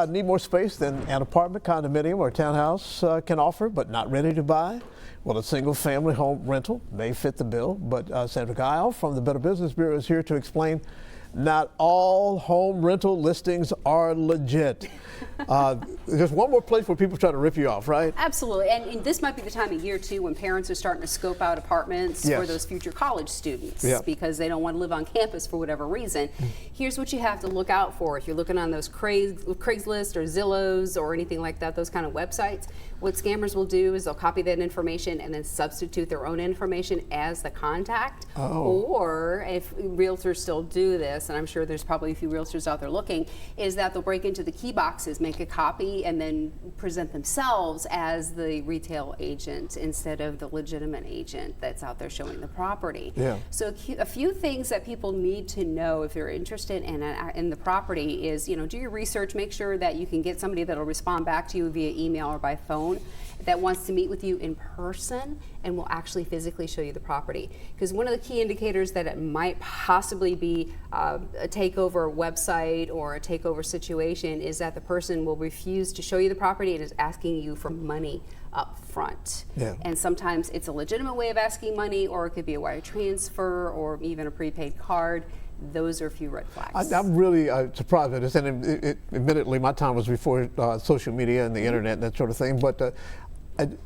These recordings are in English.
need more space than an apartment, condominium, or townhouse can offer, but not ready to buy? Well, a single-family home rental may fit the bill, but Sandra Guile from the Better Business Bureau is here to explain not all home rental listings are legit. There's one more place where people try to rip you off, right? Absolutely, and this might be the time of year too when parents are starting to scope out apartments for those future college students because they don't want to live on campus for whatever reason. Here's what you have to look out for if you're looking on those Craigslist or Zillows or anything like that, those kind of websites. What scammers will do is they'll copy that information and then substitute their own information as the contact. Or if realtors still do this, and I'm sure there's probably a few realtors out there looking, is that they'll break into the key boxes, make a copy, and then present themselves as the retail agent instead of the legitimate agent that's out there showing the property. So a few things that people need to know if they're interested in the property is, you know, do your research, make sure that you can get somebody that'll respond back to you via email or by phone that wants to meet with you in person and will actually physically show you the property. Because one of the key indicators that it might possibly be a takeover website or a takeover situation is that the person will refuse to show you the property and is asking you for money up front. And sometimes it's a legitimate way of asking money, or it could be a wire transfer or even a prepaid card. Those are a few red flags. I'm really surprised at this, and admittedly my time was before social media and the internet and that sort of thing, but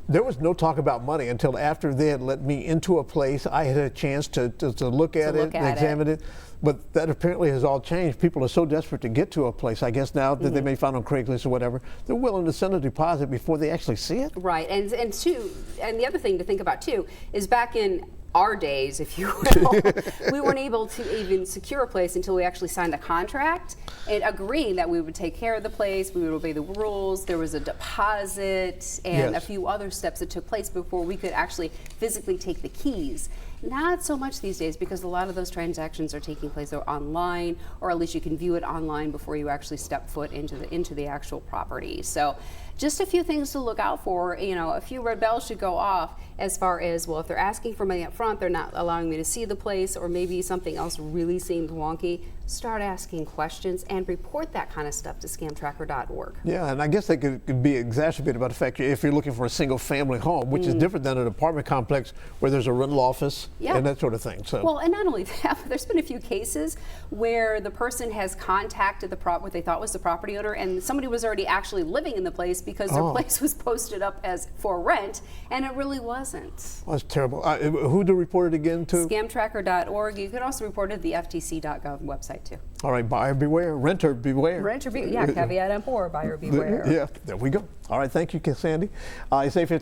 there was no talk about money until after they had let me into a place. I had a chance to look at it, examine it, but that apparently has all changed. People are so desperate to get to a place, I guess now that they may find on Craigslist or whatever, they're willing to send a deposit before they actually see it. Right, and the other thing to think about too is back in our days, if you will, we weren't able to even secure a place until we actually signed a contract and agreeing that we would take care of the place, we would obey the rules, there was a deposit and a few other steps that took place before we could actually physically take the keys. Not so much these days because a lot of those transactions are taking place online, or at least you can view it online before you actually step foot into the actual property. So just a few things to look out for. You know, a few red bells should go off as far as, well, if they're asking for money up front, they're not allowing me to see the place, or maybe something else really seems wonky, start asking questions and report that kind of stuff to scamtracker.org. Yeah, and I guess that could be exacerbated by the fact if you're looking for a single family home, which is different than an apartment complex where there's a rental office and that sort of thing. So. Well, and not only that, but there's been a few cases where the person has contacted what they thought was the property owner, and somebody was already actually living in the place because their place was posted up as for rent, and it really wasn't. Well, that's terrible. Who to report it again to? Scamtracker.org. You can also report it to the FTC.gov website too. All right, buyer beware, renter beware. Renter beware, yeah, caveat emptor, buyer beware. Yeah, there we go. All right, thank you, Sandy. Safe